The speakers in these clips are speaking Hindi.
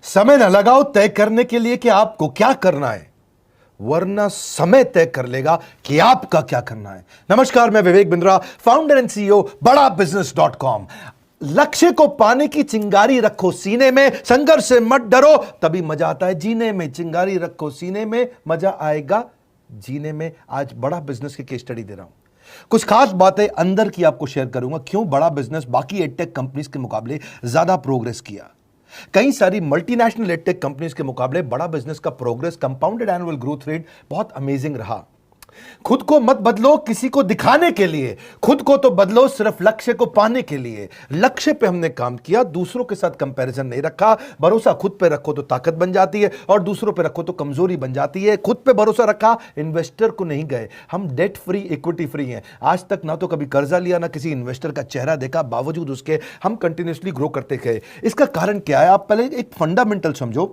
समय न लगाओ तय करने के लिए कि आपको क्या करना है, वरना समय तय कर लेगा कि आपका क्या करना है। नमस्कार, मैं Vivek Bindra, founder and CEO बड़ा बिजनेस .com। लक्ष्य को पाने की चिंगारी रखो सीने में, संघर्ष से मत डरो, तभी मजा आता है जीने में। चिंगारी रखो सीने में, मजा आएगा जीने में। आज बड़ा बिजनेस की केस स्टडी दे रहा हूं, कुछ खास बातें अंदर की आपको शेयर करूंगा, क्यों बड़ा बिजनेस बाकी एडटेक कंपनीज के मुकाबले ज्यादा प्रोग्रेस किया। कई सारी मल्टीनेशनल एडटेक कंपनीज के मुकाबले बड़ा बिजनेस का progress, compounded annual growth rate बहुत अमेजिंग रहा। खुद को मत बदलो किसी को दिखाने के लिए, खुद को तो बदलो सिर्फ लक्ष्य को पाने के लिए। लक्ष्य पे हमने काम किया, दूसरों के साथ कंपैरिजन नहीं रखा। भरोसा खुद पे रखो तो ताकत बन जाती है, और दूसरों पे रखो तो कमजोरी बन जाती है। खुद पे भरोसा रखा, इन्वेस्टर को नहीं गए। हम डेट फ्री, इक्विटी फ्री हैं। आज तक ना तो कभी कर्जा लिया, ना किसी इन्वेस्टर का चेहरा देखा, बावजूद उसके हम कंटिन्यूसली ग्रो करते गए। इसका कारण क्या है? आप पहले एक फंडामेंटल समझो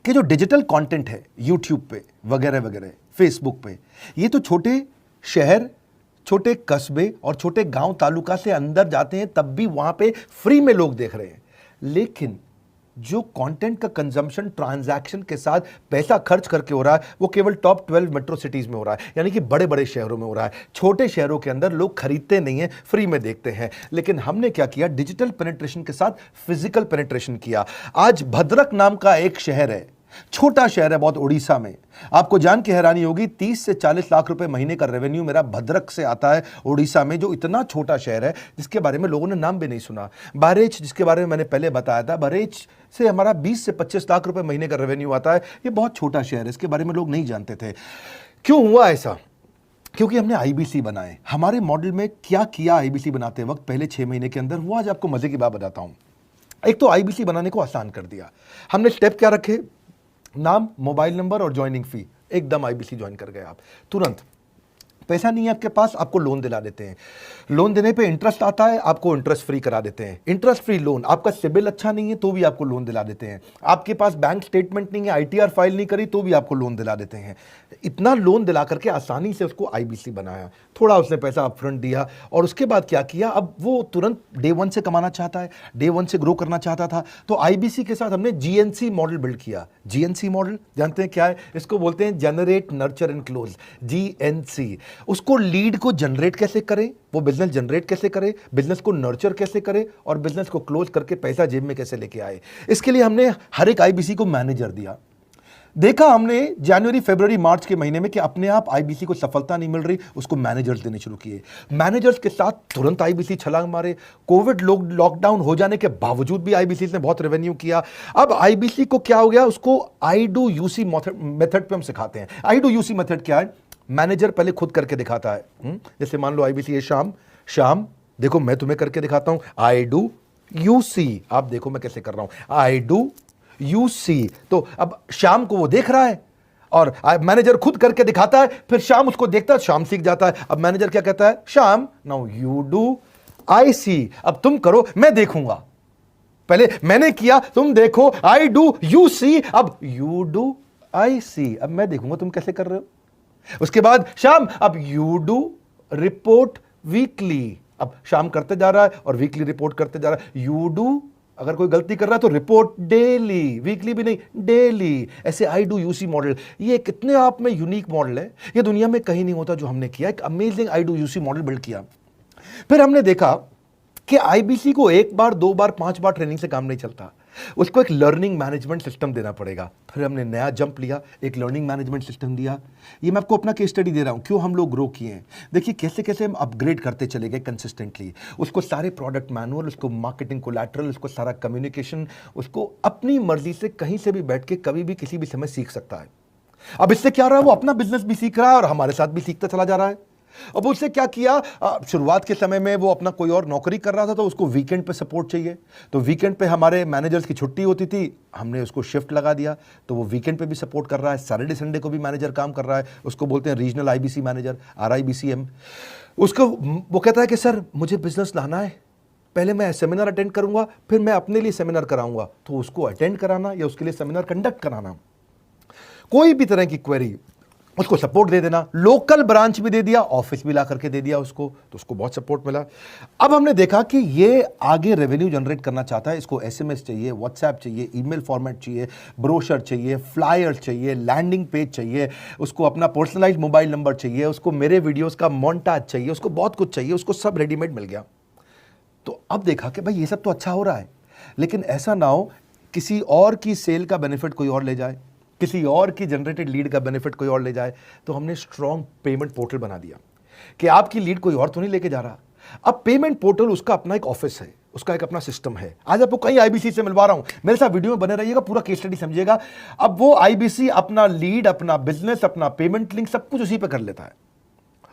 कि जो डिजिटल कंटेंट है यूट्यूब पे वगैरह वगैरह, फेसबुक पे, ये तो छोटे शहर, छोटे कस्बे और छोटे गांव तालुका से अंदर जाते हैं, तब भी वहां पे फ्री में लोग देख रहे हैं। लेकिन जो कंटेंट का कंजम्पशन ट्रांजैक्शन के साथ पैसा खर्च करके हो रहा है, वो केवल टॉप 12 मेट्रो सिटीज में हो रहा है, यानी कि बड़े बड़े शहरों में हो रहा है। छोटे शहरों के अंदर लोग खरीदते नहीं हैं, फ्री में देखते हैं। लेकिन हमने क्या किया? डिजिटल पेनिट्रेशन के साथ फिजिकल पेनिट्रेशन किया। आज भद्रक नाम का एक शहर है, छोटा शहर है बहुत, उड़ीसा में। आपको जान के हैरानी होगी, 30 से 40 लाख रुपए महीने का रेवेन्यू मेरा भद्रक से आता है, उड़ीसा में, जो इतना छोटा शहर है जिसके बारे में लोगों ने नाम भी नहीं सुना। बहरेच, जिसके बारे में मैंने पहले बताया था, बहरेच से हमारा 20 से 25 लाख रुपए महीने का रेवेन्यू आता है। ये बहुत छोटा शहर है, इसके बारे में लोग नहीं जानते थे। क्यों हुआ ऐसा? क्योंकि हमने आईबीसी बनाए। हमारे मॉडल में क्या किया आईबीसी बनाते वक्त पहले 6 महीने के अंदर? वो आज आपको मजे की बात बताता हूं। एक तो आईबीसी बनाने को आसान कर दिया। हमने स्टेप क्या रखे? नाम, मोबाइल नंबर और ज्वाइनिंग फी, एकदम आईबीसी ज्वाइन कर गए आप तुरंत। पैसा नहीं है आपके पास, आपको लोन दिला देते हैं। लोन देने पे इंटरेस्ट आता है, आपको इंटरेस्ट फ्री करा देते हैं। Interest free loan. आपका सिबिल अच्छा नहीं है तो भी आपको लोन दिला देते हैं। आपके पास बैंक स्टेटमेंट नहीं है, आईटीआर फाइल नहीं करी तो भी आपको लोन दिला देते हैं। इतना लोन दिला करके आसानी से उसको आईबीसी बनाया। थोड़ा उसने पैसा अपफ्रंट दिया, और उसके बाद क्या किया? अब वो तुरंत डे 1 से कमाना चाहता है, डे 1 से ग्रो करना चाहता था, तो आईबीसी के साथ हमने जीएनसी मॉडल बिल्ड किया। जीएनसी मॉडल जानते हैं क्या है? इसको बोलते हैं generate, nurture and close, GNC. उसको लीड को जनरेट कैसे करें, वो बिजनेस जनरेट कैसे करे, बिजनेस को नर्चर कैसे करे, और बिजनेस को क्लोज करके पैसा जेब में कैसे लेके आए। इसके लिए हमने हर एक आईबीसी को मैनेजर दिया। देखा हमने जनवरी, फरवरी, मार्च के महीने में कि अपने आप आईबीसी को सफलता नहीं मिल रही, उसको मैनेजर्स देने शुरू किए। मैनेजर्स के साथ तुरंत आईबीसी छलांग मारे। कोविड लॉकडाउन हो जाने के बावजूद भी आईबीसी ने बहुत रेवेन्यू किया। अब आईबीसी को क्या हो गया? उसको आई डू यूसी मेथड पे हम सिखाते हैं। आई डू यूसी मेथड क्या है? मैनेजर पहले खुद करके दिखाता है। जैसे मान लो आईबीसी है, शाम देखो मैं तुम्हें करके दिखाता हूं, आई डू यू सी। आप देखो मैं कैसे कर रहा हूं, आई डू यू सी। तो अब शाम को वो देख रहा है, और मैनेजर खुद करके दिखाता है, फिर शाम उसको देखता है, शाम सीख जाता है। अब मैनेजर क्या कहता है? शाम, नाउ यू डू, आई सी। अब तुम करो, मैं देखूंगा। पहले मैंने किया, तुम देखो, आई डू यू सी, अब यू डू आई सी, अब मैं देखूंगा तुम कैसे कर रहे हो। उसके बाद शाम, अब यू डू रिपोर्ट वीकली। अब शाम करते जा रहा है और वीकली रिपोर्ट करते जा रहा है। यू डू, अगर कोई गलती कर रहा है तो रिपोर्ट डेली, वीकली भी नहीं, डेली। ऐसे आई डू यूसी मॉडल, ये कितने आप में यूनिक मॉडल है, ये दुनिया में कहीं नहीं होता जो हमने किया। एक amazing I do UC model build किया। फिर हमने देखा कि आईबीसी को 1 बार, 2 बार, 5 बार ट्रेनिंग से काम नहीं चलता, उसको एक लर्निंग मैनेजमेंट सिस्टम देना पड़ेगा। फिर हमने नया जंप लिया, एक लर्निंग मैनेजमेंट सिस्टम दिया। ये मैं आपको अपना केस स्टडी दे रहा हूं, क्यों हम लोग ग्रो किए हैं। देखिए कैसे कैसे हम अपग्रेड करते चले गए कंसिस्टेंटली। उसको सारे प्रोडक्ट मैनुअल, उसको मार्केटिंग कोलैटरल, उसको सारा कम्युनिकेशन, उसको अपनी मर्जी से कहीं से भी बैठ के कभी भी किसी भी समय सीख सकता है। अब इससे क्या रहा है? वो अपना बिजनेस भी सीख रहा है और हमारे साथ भी सीखता चला जा रहा है। अब उससे क्या किया? शुरुआत के समय में वो अपना कोई और नौकरी कर रहा था, तो उसको वीकेंड पे सपोर्ट चाहिए। तो वीकेंड पे हमारे मैनेजर्स की छुट्टी होती थी, हमने उसको शिफ्ट लगा दिया, तो वो वीकेंड पे भी सपोर्ट कर रहा है। सैटरडे संडे को भी मैनेजर काम कर रहा है, उसको बोलते हैं रीजनल आईबीसी मैनेजर, RIBCM। उसको वो कहता है कि सर मुझे बिजनेस लाना है, पहले मैं सेमिनार अटेंड करूंगा, फिर मैं अपने लिए सेमिनार कराऊंगा। तो उसको अटेंड कराना या उसके लिए सेमिनार कंडक्ट कराना, कोई भी तरह की क्वेरी, उसको सपोर्ट दे देना, लोकल ब्रांच भी दे दिया, ऑफिस भी ला करके दे दिया उसको, तो उसको बहुत सपोर्ट मिला। अब हमने देखा कि ये आगे रेवेन्यू जनरेट करना चाहता है, इसको एसएमएस चाहिए, व्हाट्सएप चाहिए, ईमेल फॉर्मेट चाहिए, ब्रोशर चाहिए, फ्लायर चाहिए, लैंडिंग पेज चाहिए, उसको अपना पर्सनलाइज्ड मोबाइल नंबर चाहिए, उसको मेरे वीडियोस का मोन्टाज चाहिए, उसको बहुत कुछ चाहिए, उसको सब रेडीमेड मिल गया। तो अब देखा कि भाई ये सब तो अच्छा हो रहा है, लेकिन ऐसा ना हो किसी और की सेल का बेनिफिट कोई और ले जाए, किसी और की जनरेटेड लीड का बेनिफिट कोई और ले जाए। तो हमने स्ट्रॉन्ग पेमेंट पोर्टल बना दिया कि आपकी लीड कोई और तो नहीं लेके जा रहा। अब पेमेंट पोर्टल उसका अपना एक ऑफिस है, उसका एक अपना सिस्टम है। आज आपको कई आईबीसी से मिलवा रहा हूं, मेरे साथ वीडियो में बने रहिएगा, पूरा केस स्टडी समझिएगा। अब वो आईबीसी अपना लीड, अपना बिजनेस, अपना पेमेंट लिंक सब कुछ उसी पे कर लेता है।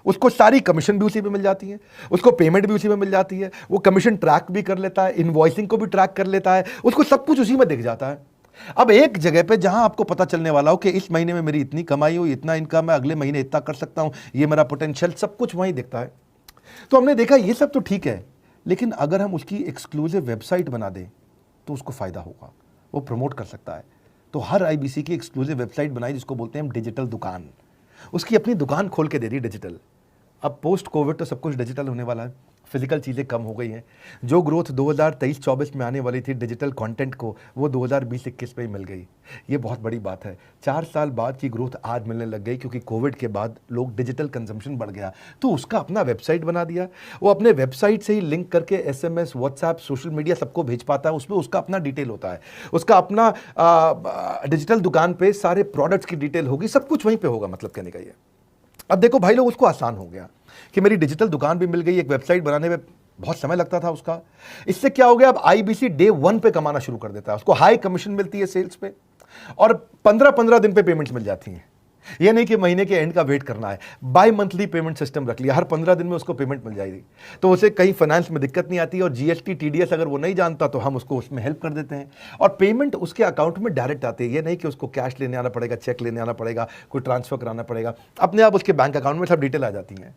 उसको सारी कमीशन भी उसी पे मिल जाती है, उसको पेमेंट भी उसी में मिल जाती है, वो कमीशन ट्रैक भी कर लेता है, इनवॉइसिंग को भी ट्रैक कर लेता है, उसको सब कुछ उसी में दिख जाता है। अब एक जगह पे जहां आपको पता चलने वाला हो कि इस महीने में मेरी इतनी कमाई हुई, इतना इनकम है, अगले महीने इतना कर सकता हूं, ये मेरा पोटेंशियल, सब कुछ वहीं दिखता है। तो हमने देखा ये सब तो ठीक है, लेकिन अगर हम उसकी एक्सक्लूसिव वेबसाइट बना दें तो उसको फायदा होगा, वो प्रमोट कर सकता है। तो हर आईबीसी की एक्सक्लूसिव वेबसाइट बनाई, जिसको बोलते हैं हम डिजिटल दुकान। उसकी अपनी दुकान खोल के दे दी डिजिटल। अब पोस्ट कोविड तो सब कुछ डिजिटल होने वाला है, फिजिकल चीज़ें कम हो गई हैं। जो ग्रोथ 2023-24 में आने वाली थी डिजिटल कंटेंट को, वो 2020-21 में ही मिल गई। ये बहुत बड़ी बात है। 4 साल बाद की ग्रोथ आज मिलने लग गई, क्योंकि कोविड के बाद लोग डिजिटल कंजम्पशन बढ़ गया। तो उसका अपना वेबसाइट बना दिया, वो अपने वेबसाइट से ही लिंक करके एसएमएस, व्हाट्सएप, सोशल मीडिया सबको भेज पाता है। उसमें उसका अपना डिटेल होता है, उसका अपना डिजिटल दुकान पे सारे प्रोडक्ट्स की डिटेल होगी, सब कुछ वहीं पर होगा। मतलब कहने का ये, अब देखो भाई लोग, उसको आसान हो गया कि मेरी डिजिटल दुकान भी मिल गई। एक वेबसाइट बनाने में बहुत समय लगता था उसका। इससे क्या हो गया, अब आईबीसी डे 1 पे कमाना शुरू कर देता है। उसको हाई कमीशन मिलती है सेल्स पे, और 15-15 दिन पे पेमेंट्स मिल जाती हैं। ये नहीं कि महीने के एंड का वेट करना है, बाई मंथली पेमेंट सिस्टम रख लिया, हर 15 दिन में उसको पेमेंट मिल जाएगी। तो उसे कहीं फाइनेंस में दिक्कत नहीं आती, और जीएसटी, टीडीएस अगर वो नहीं जानता तो हम उसको उसमें हेल्प कर देते हैं, और पेमेंट उसके अकाउंट में डायरेक्ट आती है। ये नहीं कि उसको कैश लेने आना पड़ेगा, चेक लेने आना पड़ेगा, कोई ट्रांसफर कराना पड़ेगा, अपने आप उसके बैंक अकाउंट में सब डिटेल आ जाती हैं।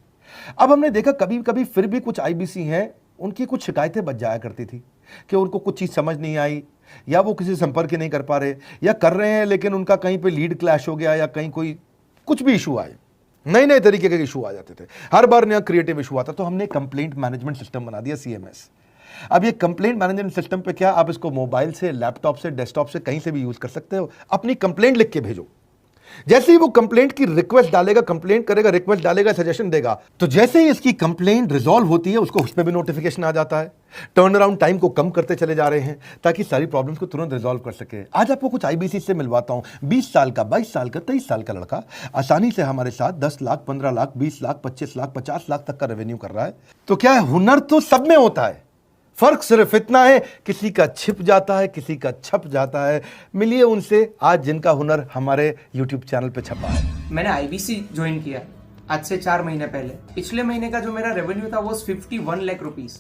अब हमने देखा कभी कभी फिर भी कुछ आईबीसी हैं, उनकी कुछ शिकायतें बच जाया करती थी कि उनको कुछ चीज़ समझ नहीं आई, या वो किसी संपर्क ही नहीं कर पा रहे, या कर रहे हैं लेकिन उनका कहीं पे लीड क्लैश हो गया, या कहीं कोई कुछ भी इशू आए, नए नए तरीके के इशू आ जाते थे, हर बार नया क्रिएटिव इशू आता। तो हमने कंप्लेंट मैनेजमेंट सिस्टम बना दिया, सीएमएस। अब ये कंप्लेंट मैनेजमेंट सिस्टम पे क्या, आप इसको मोबाइल से, लैपटॉप से, डेस्कटॉप से, कहीं से भी यूज कर सकते हो। अपनी कंप्लेंट लिख के भेजो, जैसे ही वो कंप्लेंट की रिक्वेस्ट डालेगा, कंप्लेंट करेगा, रिक्वेस्ट डालेगा, सजेशन देगा, तो जैसे ही इसकी कंप्लेंट रिजॉल्व होती है उसको उस पर भी नोटिफिकेशन आ जाता है। टर्न अराउंड टाइम को कम करते चले जा रहे हैं ताकि सारी प्रॉब्लम्स को तुरंत रिजॉल्व कर सके। आज आपको कुछ आईबीसी से मिलवाता हूं। 20 साल का, 22 साल का, 23 साल का लड़का आसानी से हमारे साथ 10 लाख, 15 लाख, 20 लाख, 25 लाख, 50 लाख तक का रेवेन्यू कर रहा है। तो क्या है, हुनर तो सब में होता है, फर्क सिर्फ इतना है किसी का छिप जाता है, किसी का छप जाता है। मिलिए उनसे आज जिनका हुनर हमारे YouTube चैनल पे छपा है। मैंने आईबीसी ज्वाइन किया आज से 4 महीने पहले। पिछले महीने का जो मेरा रेवेन्यू था वो 51 लाख रुपीस,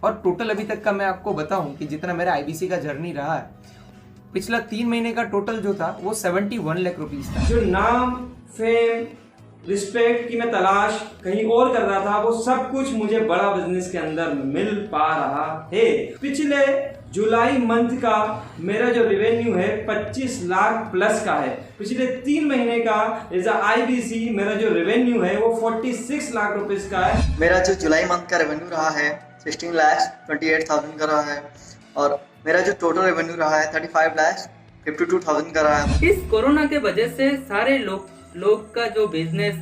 और टोटल अभी तक का मैं आपको बताऊं कि जितना मेरा आईबीसी का जर्नी रहा है, पिछला 3 महीने का टोटल जो था वो 71 लाख रुपीस था। जो नाम, फेम, रिस्पेक्ट की मैं तलाश कहीं और कर रहा था, वो सब कुछ मुझे बड़ा बिजनेस के अंदर मिल पा रहा है। पिछले जुलाई मंथ का मेरा जो रेवेन्यू है 25 लाख प्लस का है। पिछले 3 महीने का एज आईबीसी मेरा जो रेवेन्यू है वो 46 लाख रुपीस का है। मेरा जो जुलाई मंथ का रेवेन्यू रहा है 16,28,000 का रहा है, और मेरा जो टोटल रेवेन्यू रहा है 35,52,000 का रहा है। इस कोरोना के वजह से सारे लोग का जो बिजनेस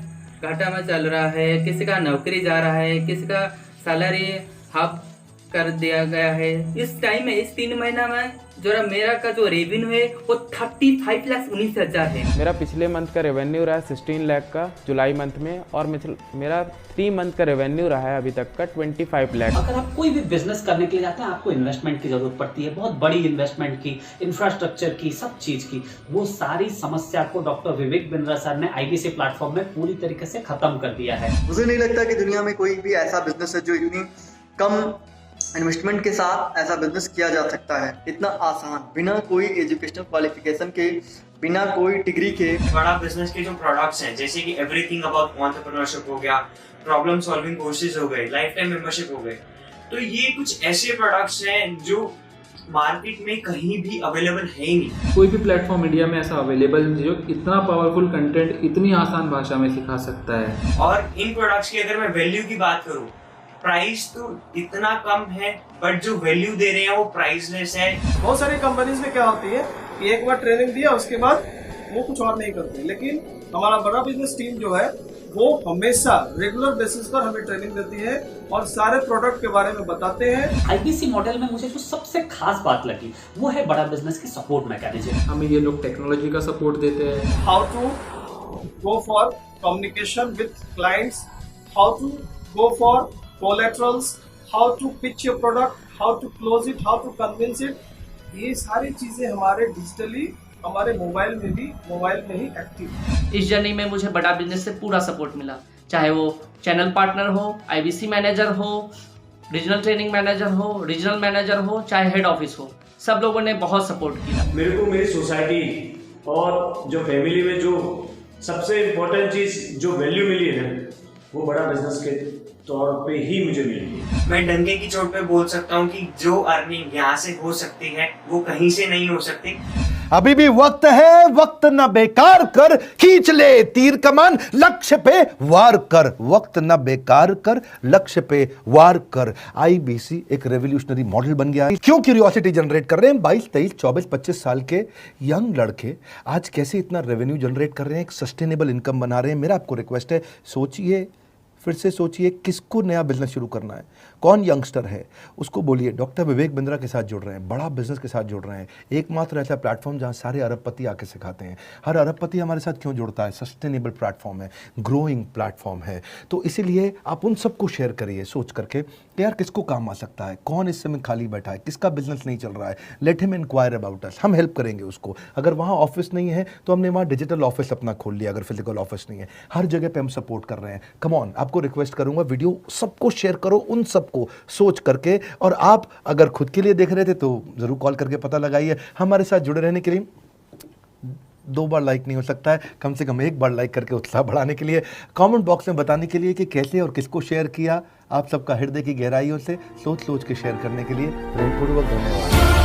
घाटा में चल रहा है, किसी का नौकरी जा रहा है, किसी का सैलरी हाफ कर दिया गया है। इस टाइम में, इस 3 महीना में जो मेरा का जो रेवेन्यू है वो 35,19,000 है। मेरा पिछले मंथ का रेवेन्यू रहा है 16 लाख का जुलाई मंथ में, और मेरा 3 मंथ का रेवेन्यू रहा है अभी तक का 25 लाख। अगर आप कोई भी बिजनेस करने के लिए जाते हैं, आपको इन्वेस्टमेंट की जरूरत पड़ती है, बहुत बड़ी इन्वेस्टमेंट की, इंफ्रास्ट्रक्चर की, सब चीज की। वो सारी समस्या को डॉक्टर विवेक बिंद्रा सर ने आईबीसी प्लेटफॉर्म में पूरी तरीके से खत्म कर दिया है। मुझे नहीं लगता कि दुनिया में कोई भी ऐसा बिजनेस है जो इतनी कम इन्वेस्टमेंट के साथ ऐसा बिजनेस किया जा सकता है, इतना आसान, बिना कोई एजुकेशनल क्वालिफिकेशन के, बिना कोई डिग्री के। बड़ा बिजनेस के जो प्रोडक्ट्स हैं, जैसे कि एवरीथिंग अबाउट एंटरप्रेन्योरशिप हो गया, प्रॉब्लम सॉल्विंग कोर्सेज हो गए, लाइफ टाइम मेंबरशिप हो गए, तो ये कुछ ऐसे प्रोडक्ट्स हैं जो मार्केट में कहीं भी अवेलेबल है ही नहीं। कोई भी प्लेटफॉर्म इंडिया में ऐसा अवेलेबल नहीं जो इतना पावरफुल कंटेंट इतनी आसान भाषा में सिखा सकता है। और इन प्रोडक्ट्स की अगर मैं वैल्यू की बात करूं, प्राइस तो इतना कम है बट जो वैल्यू दे रहे हैं वो प्राइसलेस है। बहुत सारी कंपनीज में क्या होती है कि एक बार ट्रेनिंग दिया उसके बाद वो कुछ और नहीं करते, लेकिन हमारा बड़ा बिजनेस टीम जो है वो हमेशा रेगुलर बेसिस पर हमें ट्रेनिंग देती है और सारे प्रोडक्ट के बारे में बताते हैं। आईबीसी मॉडल में मुझे जो सबसे खास बात लगी वो है बड़ा बिजनेस की सपोर्ट मैकेनिज्म। हमें ये लोग टेक्नोलॉजी का सपोर्ट देते हैं। How to go for communication with clients, how to go for collaterals, how to pitch your product, how to close it, how to convince it, ये सारी चीजें हमारे डिजिटली हमारे मोबाइल में ही एक्टिव। इस जर्नी में मुझे बड़ा बिजनेस से पूरा सपोर्ट मिला, चाहे वो चैनल पार्टनर हो, आईबीसी मैनेजर हो, रीजनल ट्रेनिंग मैनेजर हो, रीजनल मैनेजर हो, चाहे हेड ऑफिस हो, सब लोगों ने बहुत सपोर्ट किया। मेरे को मेरी सोसाइटी और जो फैमिली में जो सबसे इम्पोर्टेंट चीज जो वैल्यू मिली है ना, वो बड़ा बिजनेस के तौर पे ही मुझे मिली है। मैं डंके की चोट पे बोल सकता हूँ कि जो अर्निंग यहाँ से हो सकती है वो कहीं से नहीं हो सकती। अभी भी वक्त है, वक्त न बेकार कर, खींच ले तीर कमान, लक्ष्य पे वार कर, वक्त न बेकार कर, लक्ष्य पे वार कर। आईबीसी एक रेवोल्यूशनरी मॉडल बन गया है। क्यों क्यूरियोसिटी जनरेट कर रहे हैं 22, 23, 24, 25 साल के यंग लड़के आज कैसे इतना रेवेन्यू जनरेट कर रहे हैं, एक सस्टेनेबल इनकम बना रहे हैं। मेरा आपको रिक्वेस्ट है, सोचिए, फिर से सोचिए, किसको नया बिजनेस शुरू करना है, कौन यंगस्टर है, उसको बोलिए डॉक्टर विवेक बिंद्रा के साथ जुड़ रहे हैं, बड़ा बिजनेस के साथ जुड़ रहे हैं। एकमात्र ऐसा प्लेटफॉर्म जहां सारे अरबपति आके सिखाते हैं। हर अरबपति हमारे साथ क्यों जुड़ता है? सस्टेनेबल प्लेटफॉर्म है, ग्रोइंग प्लेटफॉर्म है। तो इसीलिए आप उन सबको शेयर करिए सोच करके कि यार किसको काम आ सकता है, कौन इस समय खाली बैठा है, किसका बिजनेस नहीं चल रहा है, let him enquire about us, हम हेल्प करेंगे उसको। अगर वहाँ ऑफिस नहीं है तो हमने वहाँ डिजिटल ऑफिस अपना खोल लिया, अगर फिजिकल ऑफिस नहीं है, हर जगह पे हम सपोर्ट कर रहे हैं। कम ऑन, आपको रिक्वेस्ट करूंगा वीडियो सबको शेयर करो, उन सबको सोच करके। और आप अगर खुद के लिए देख रहे थे तो जरूर कॉल करके पता लगाइए। हमारे साथ जुड़े रहने के लिए 2 बार लाइक नहीं हो सकता है, कम से कम 1 बार लाइक करके उत्साह बढ़ाने के लिए, कमेंट बॉक्स में बताने के लिए कि कैसे और किसको शेयर किया। आप सबका हृदय की गहराइयों से सोच सोच के शेयर करने के लिए प्रेमपूर्वक धन्यवाद।